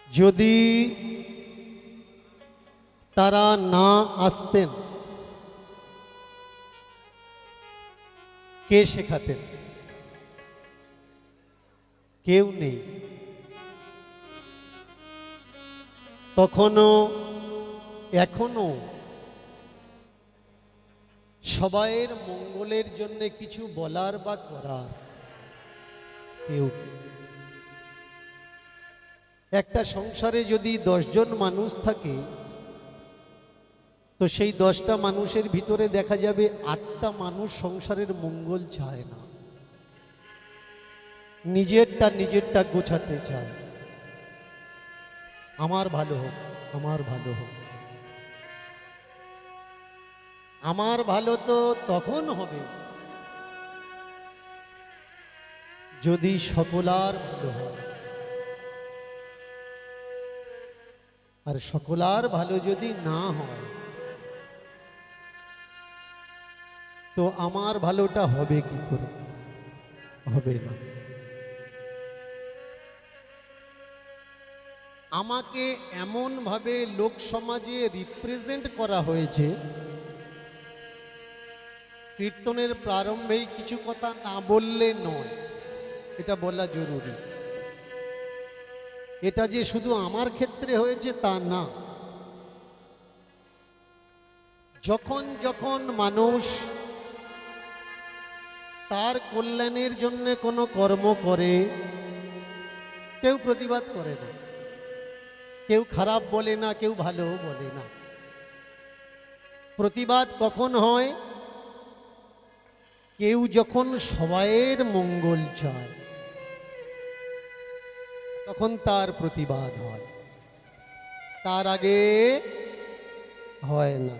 যদি তারা না আসতেন, কে শেখাতেন? কেউ নেই। তখনও এখনো সবাইয়ের মঙ্গলের জন্য কিছু বলার বা করার কেউ নেই। একটা সংসারে যদি 10 জন মানুষ থাকে, তো সেই 10টা মানুষের ভিতরে দেখা যাবে 8টা মানুষ সংসারের মঙ্গল চায় না, নিজেরটা গোছাতে চায়। আমার ভালো হোক, আমার ভালো হোক। আমার ভালো তো তখন হবে যদি সকলার ভালো হয়, আর সকলার ভালো যদি না হয়, তো আমার ভালোটা হবে কি করে? হবে না। আমাকে এমন ভাবে লোক সমাজে রিপ্রেজেন্ট করা হয়েছে, কীর্তনের প্রারম্ভেই কিছু কথা না বললে নয়, এটা বলা জরুরি। এটা যে শুধু আমার ক্ষেত্রে হয়েছে তা না। যখন যখন মানুষ তার কল্যাণের জন্য কোনো কর্ম করে, কেউ প্রতিবাদ করে না, কেউ খারাপ বলে না, কেউ ভালো বলে না। প্রতিবাদ কখন হয়? কেউ যখন সবাইয়ের মঙ্গল চায়, তখন তার প্রতিবাদ হয়, তার আগে হয় না।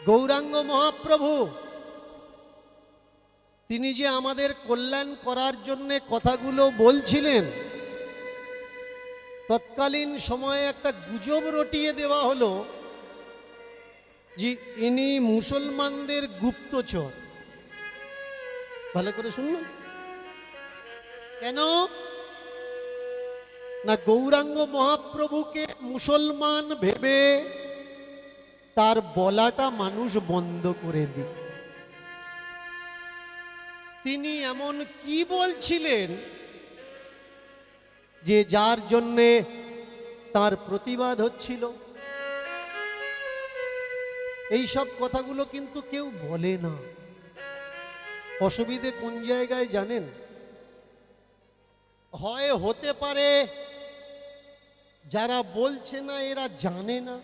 গৌরাঙ্গ মহাপ্রভু তিনি যে আমাদের কল্যাণ করার জন্য কথাগুলো বলছিলেন, তৎকালীন সময়ে একটা গুজব রটিয়ে দেওয়া হলো যে ইনি মুসলমানদের গুপ্তচর। ভালো করে শুনুন। কেন না, গৌরাঙ্গ মহাপ্রভুকে মুসলমান ভেবে তার বলাটা মানুষ বন্ধ করে দিল। তিনি এমন কি বলছিলেন যে যার জন্যে তার প্রতিবাদ হচ্ছিল? এই সব কথাগুলো কিন্তু কেউ বলে না। অসুবিধে কোন জায়গায় জানেন? হয় হতে পারে যারা বলছে না এরা জানে না,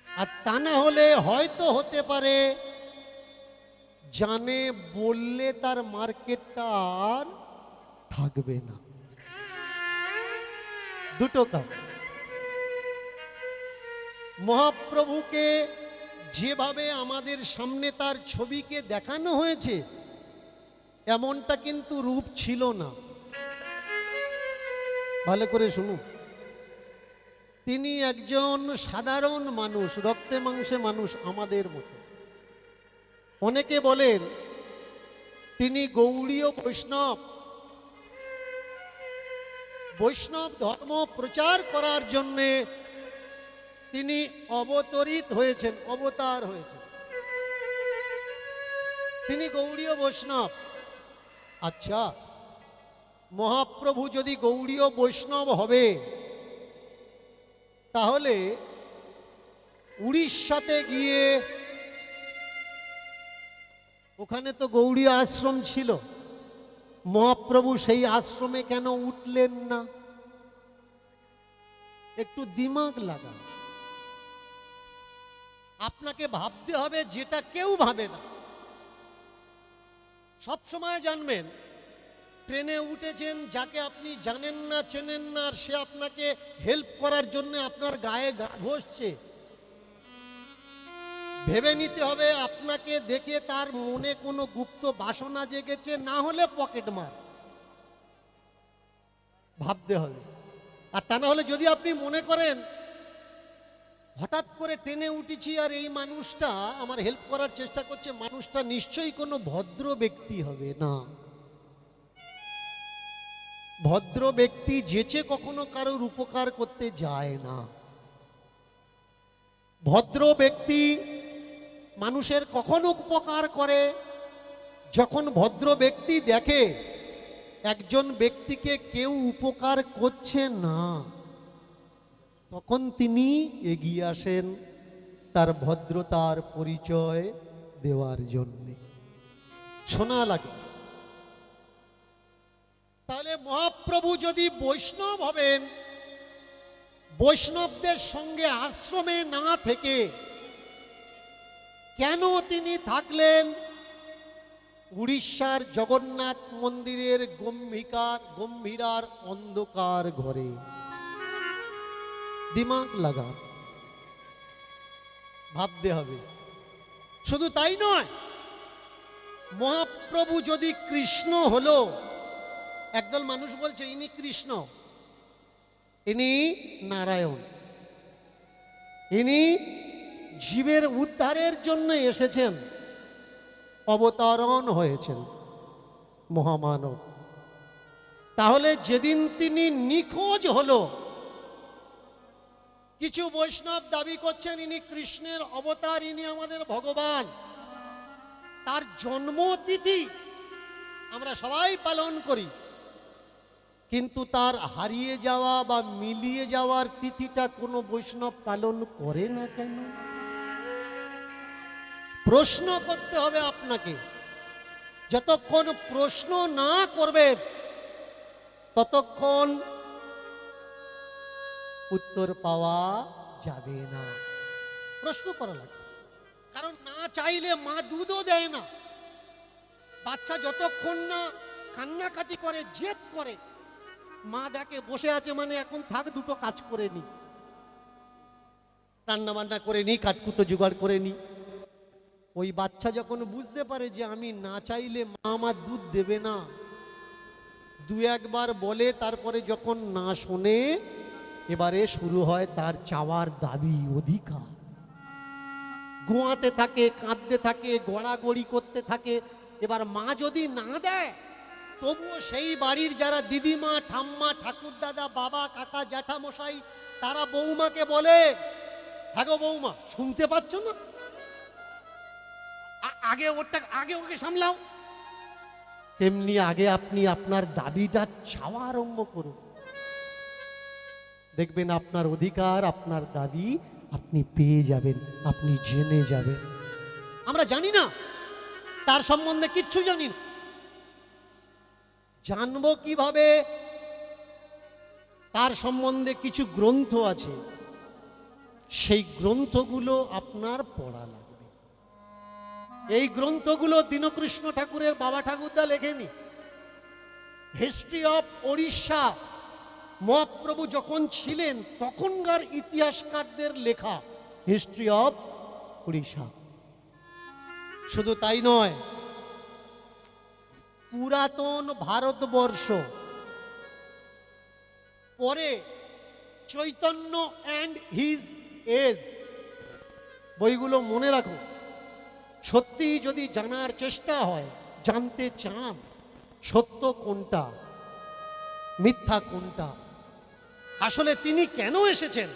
আর তা না হলে হয়তো হতে পারে জানে, বললে তার মার্কেটটা আর থাকবে না। দুটো কাজ। মহাপ্রভুকে যেভাবে আমাদের সামনে তার ছবিকে দেখানো হয়েছে, এমনটা কিন্তু রূপ ছিল না। ভালো করে শুনুন। তিনি একজন সাধারণ মানুষ, রক্তে মাংসে মানুষ, আমাদের মতো। অনেকে বলেন তিনি গৌড়ীয় বৈষ্ণব। বৈষ্ণব ধর্ম প্রচার করার জন্যে তিনি অবতরিত হয়েছেন, অবতার হয়েছেন। তিনি গৌড়ীয় বৈষ্ণব। আচ্ছা, মহাপ্রভু যদি গৌড়ীয় বৈষ্ণব হবে, তাহলে উড়িষ্যাতে গিয়ে, ওখানে তো গৌড়ীয় আশ্রম ছিল, মহাপ্রভু সেই আশ্রমে কেন উঠলেন না? একটু দিমাগ লাগান। আপনাকে ভাবতে হবে যেটা কেউ ভাবে না। সব সময় জানবেন, ট্রেনে উঠেছেন, যাকে আপনি জানেন না, চেনেন না, আর সে আপনাকে হেল্প করার জন্য আপনার গায়ে গা ঘষছে, ভেবে নিতে হবে আপনাকে দেখে তার মনে কোনো গুপ্ত বাসনা জেগেছে, না হলে পকেট মার। ভাবতে হবে। আর তা না হলে যদি আপনি মনে করেন হঠাৎ করে ট্রেনে উঠেছি আর এই মানুষটা আমার হেল্প করার চেষ্টা করছে, মানুষটা নিশ্চয়ই কোনো ভদ্র ব্যক্তি হবে না। ভদ্র ব্যক্তি যেচে কখনো কারোর উপকার করতে যায় না। ভদ্র ব্যক্তি মানুষের কখনো উপকার করে যখন ভদ্র ব্যক্তি দেখে একজন ব্যক্তিকে কেউ উপকার করছে না, তখন তিনি এগিয়ে আসেন তার ভদ্রতার পরিচয় দেওয়ার জন্য। শোনা লাগে। তাহলে মহাপ্রভু যদি বৈষ্ণব হবেন, বৈষ্ণবদের সঙ্গে আশ্রমে না থেকে কেন তিনি থাকলেন উড়িষ্যার জগন্নাথ মন্দিরের গম্ভীরার অন্ধকার ঘরে? দিমাগ লাগান, ভাবতে হবে। শুধু তাই নয়, মহাপ্রভু যদি কৃষ্ণ হলো, একদল মানুষ বলছে ইনি কৃষ্ণ, ইনি নারায়ণ, ইনি জীবের উদ্ধারের জন্য এসেছেন, অবতরণ হয়েছেন মহামানব। তাহলে যেদিন তিনি নিখোঁজ হলো, কিছু বৈষ্ণব দাবি করছেন ইনি কৃষ্ণের অবতার, ইনি আমাদের ভগবান। তার জন্মতিথি আমরা সবাই পালন করি, কিন্তু তার হারিয়ে যাওয়া বা মিলিয়ে যাওয়ার তিথিটা কোনো বৈষ্ণব পালন করে না কেন? প্রশ্ন করতে হবে আপনাকে। যতক্ষণ প্রশ্ন না করবেন ততক্ষণ উত্তর পাওয়া যাবে না। প্রশ্ন করা লাগে, কারণ না চাইলে মা দুধও দেয় না। বাচ্চা যতক্ষণ না কান্নাকাটি করে, জেদ করে, মা দেখে বসে আছে মানে এখন থাক, দুটো কাজ করে নি, রান্না বান্না করে নি, কাঠকুটো জোগাড় করে নি। ওই বাচ্চা যখন বুঝতে পারে যে আমি না চাইলে মা আমার দুধ দেবে না, দু একবার বলে, তারপরে যখন না শোনে, এবারে শুরু হয় তার চাওয়ার দাবি, অধিকার। গোয়াতে থাকে, কাঁদতে থাকে, গড়াগড়ি করতে থাকে। এবার মা যদি না দেয়, তবুও সেই বাড়ির যারা দিদিমা, ঠাম্মা, ঠাকুর দাদা, বাবা, কাকা, জ্যাঠামশাই, তারা বৌমাকে বলে, হ্যাঁ গো বৌমা, শুনতে পাচ্ছ না, আগে ওকে সামলাও। তেমনি আগে আপনি আপনার দাবিটা চাওয়া আরম্ভ করুন, দেখবেন আপনার অধিকার, আপনার দাবি আপনি পেয়ে যাবেন, আপনি জেনে যাবেন। আমরা জানি না, তার সম্বন্ধে কিচ্ছু জানি না। জানবো কিভাবে? তার সম্বন্ধে কিছু গ্রন্থ আছে, সেই গ্রন্থগুলো আপনার পড়া লাগবে। এই গ্রন্থগুলো দীনকৃষ্ণ ঠাকুরের বাবা ঠাকুরদা লেখেনি। হিস্ট্রি অফ ওড়িশা মহাপ্রভু যখন ছিলেন তখনকার ইতিহাসকারদের লেখা হিস্ট্রি অফ ওড়িশা। শুধু তাই নয়, পুরাতন ভারতবর্ষ, পরে চৈতন্য অ্যান্ড হিজ এজ, বইগুলো মনে রাখো। সত্যি যদি জানার চেষ্টা হয়, জানতে চান সত্য কোনটা, মিথ্যা কোনটা, আসলে তিনি কেন এসেছেন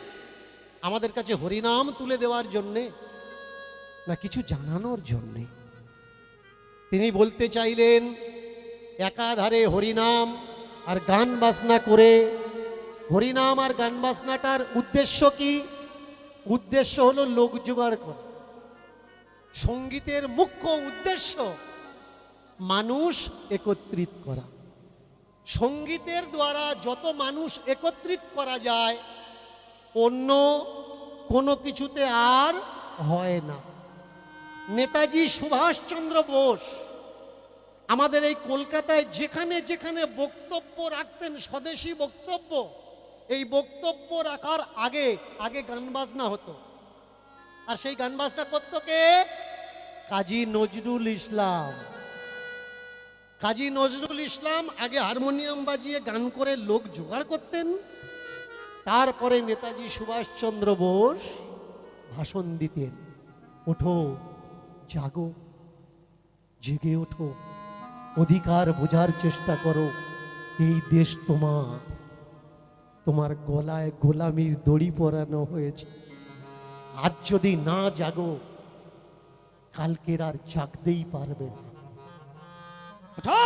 আমাদের কাছে হরিনাম তুলে দেওয়ার জন্যে না কিছু জানানোর জন্যে? তিনি বলতে চাইলেন একাধারে হরিনাম আর গান বাজনা করে। হরিনাম আর গান বাজনাটার উদ্দেশ্য কি? উদ্দেশ্য হলো লোক জোগাড় করা। সঙ্গীতের মুখ্য উদ্দেশ্য মানুষ একত্রিত করা। সঙ্গীতের দ্বারা যত মানুষ একত্রিত করা যায়, অন্য কোনো কিছুতে আর হয় না। নেতাজি সুভাষচন্দ্র বোস আমাদের এই কলকাতায় যেখানে যেখানে বক্তব্য রাখতেন, স্বদেশী বক্তব্য, এই বক্তব্য রাখার আগে আগে গান বাজনা হতো। আর সেই গান বাজনা করতো কে? কাজী নজরুল ইসলাম। কাজী নজরুল ইসলাম আগে হারমোনিয়াম বাজিয়ে গান করে লোক জোগাড় করতেন, তারপরে নেতাজি সুভাষচন্দ্র বোস ভাষণ দিতেন, ওঠো, জাগো, জেগে ওঠো, অধিকার বোঝার চেষ্টা করো, এই দেশ তোমার, তোমার গলায় গোলামির দড়ি পরানো হয়েছে। আজ যদি না জাগো, কালকের আর জাগতেই পারবে না। ওঠো,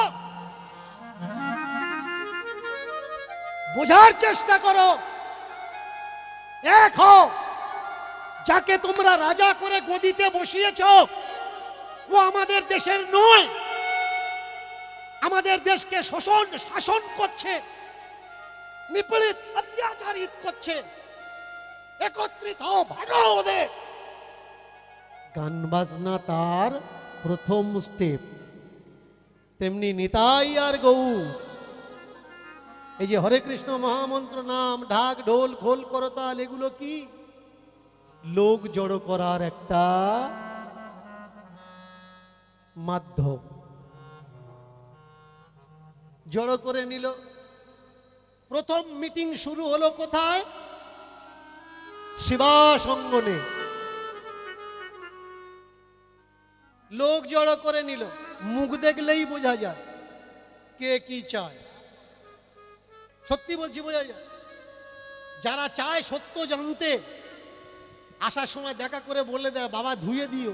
বোঝার চেষ্টা করো। এক হও, যাকে তোমরা রাজা করে গদিতে বসিয়েছ ও আমাদের দেশের নয়, আমাদের দেশকে শাসন করছে, নিপীড়িত অত্যাচারিত করছে। একত্রিত হও, ভাগাও ওদের। গান বাজনা তার প্রথম স্টেপ, তেমনি নিতাই আর গৌর। এই যে হরে কৃষ্ণ মহামন্ত্র, নাম, ঢাক, ঢোল, খোল, করতাল, এগুলো কি? লোক জড়ো করার একটা মাধ্যম। জড়ো করে নিল। প্রথম মিটিং শুরু হলো কোথায়? শিবাস অঙ্গনে। লোক জড়ো করে নিল। মুখ দেখলেই বোঝা যায় কে কি চায়। সত্যি বলছি, বোঝা যায়। যারা চায় সত্য জানতে, আসার সময় দেখা করে বলে দেয় বাবা ধুয়ে দিও।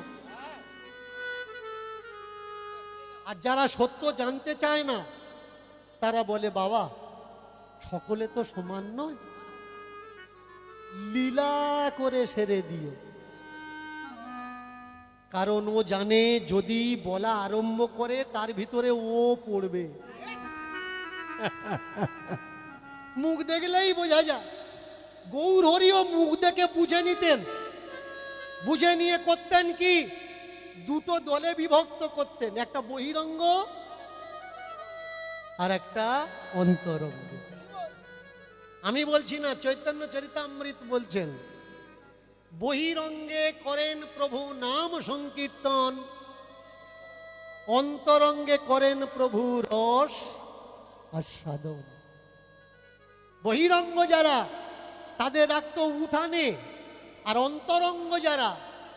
আর যারা সত্য জানতে চায় না, তারা বলে বাবা সকলে তো সমান নয়, লীলা করে সেরে দিও। কারণ ও জানে যদি বলা আরম্ভ করে তার ভিতরে ও পড়বে। মুখ দেখলেই বোঝা যায়। গৌর হরিও মুখ দেখে বুঝে নিতেন। বুঝে নিয়ে করতেন কি? দুটো দলে বিভক্ত করতেন, একটা বহিরঙ্গ আর একটা অন্তরঙ্গ। আমি বলছি না, চৈতন্য চরিতামৃত বলছেন। বহিরঙ্গে করেন প্রভু নাম সংকীর্তন, অন্তরঙ্গে করেন প্রভু রস আস্বাদন। বহিরঙ্গ যারা, তাদের রাখতো উঠানে, আর অন্তরঙ্গ যারা,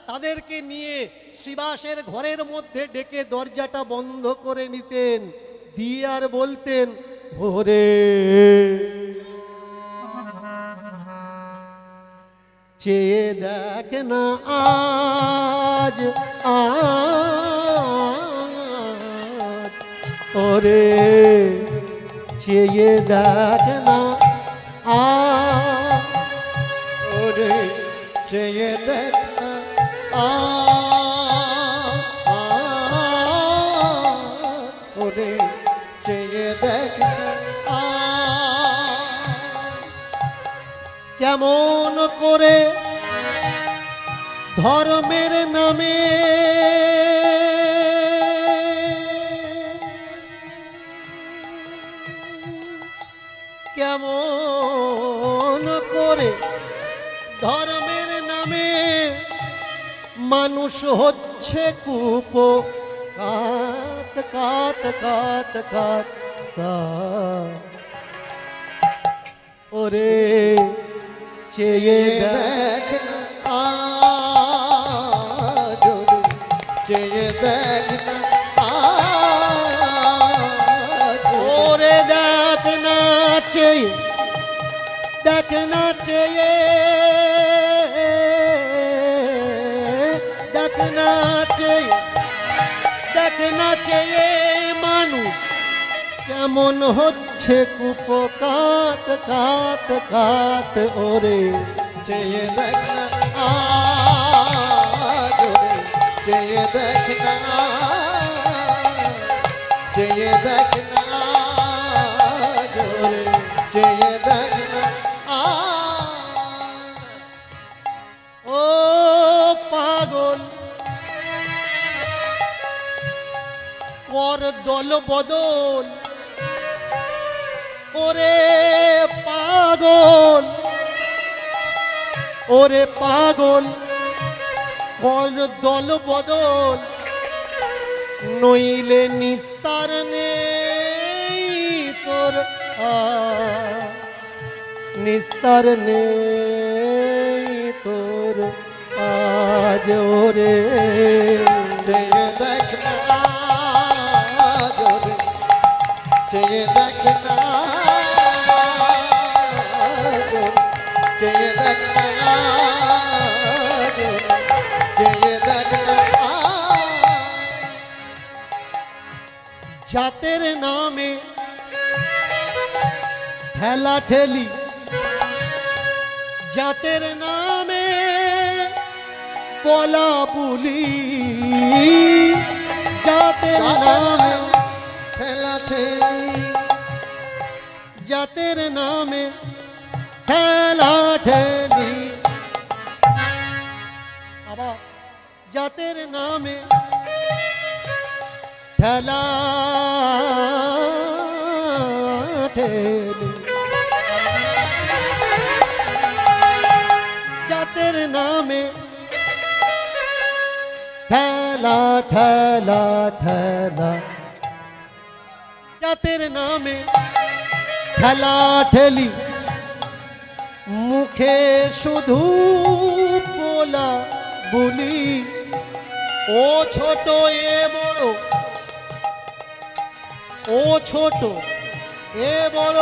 তাদেরকে নিয়ে শ্রীবাসের ঘরের মধ্যে ডেকে দরজাটা বন্ধ করে নিতেন, দিয়ে আর বলতেন ওরে চেয়ে দেখ না আজ আজ, ওরে চেয়ে দেখ না আজ, ওরে চেয়ে দেখ না আজ, ওরে চেয়ে দেখ না আজ। কেমন করে ধর্মের নামে কেমন করে ধর্মের নামে মানুষ হচ্ছে কুপ কাত কাত কাত কাত কাত। ওরে চেয়ে দেখ না আজ, চেয়ে দেখ না আজ, ওরে দেখ না চেয়ে দেখ না চেয়ে দেখ না চেয়ে দেখ না চেয়ে মানুষ কেমন হচ্ছে কুপকাত কাত কাত। ওরে চেয়ে দেখ না আজ, ওরে চেয়ে দেখ না চেয়ে দেখ না আজ, ওরে চেয়ে দেখ না আজ। ও পাগল কর দল বদল, ওরে পাগল, ওরে পাগল কর দল বদল, নইলে নিস্তার নেই তোর নিস্তার নেই তোর আজ। ওরে চেয়ে দেখ না আজ, ওরে চেয়ে দেখ না, চেয়ে দেখ না, চেয়ে দেখ না। জাতের নামে ঠেলা ঠেলি, জাতের নামে বলা বুলি, জাতের নামে ঠেলা ঠেলি, জাতের নামে ঠেলা ঠেলি, আবার জাতের নামে ঠেলা ঠেলি, জাতের নামে ঠেলা ঠেলা ঠেলা, জাতের নামে ঠেলা ঠেলি, মুখে শুধু বলা বলি, ও ছোট এ বড়, ও ছোট এ বড়,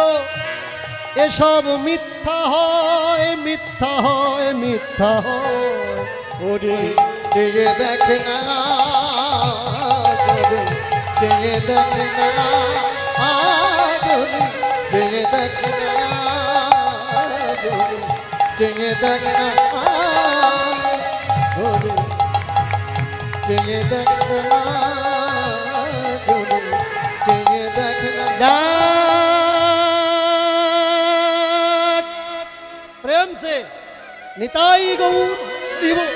এসব মিথ্যা হয়, মিথ্যা হয়, মিথ্যা হয়। ওরে চেয়ে দেখ না, ওরে চেয়ে দেখ না, ওরে চেয়ে দেখ না, ওরে চেয়ে দেখ না, ওরে চেয়ে দেখ না, ওরে চেয়ে দেখ না। देख प्रेम से निताई गौर हरि बोल।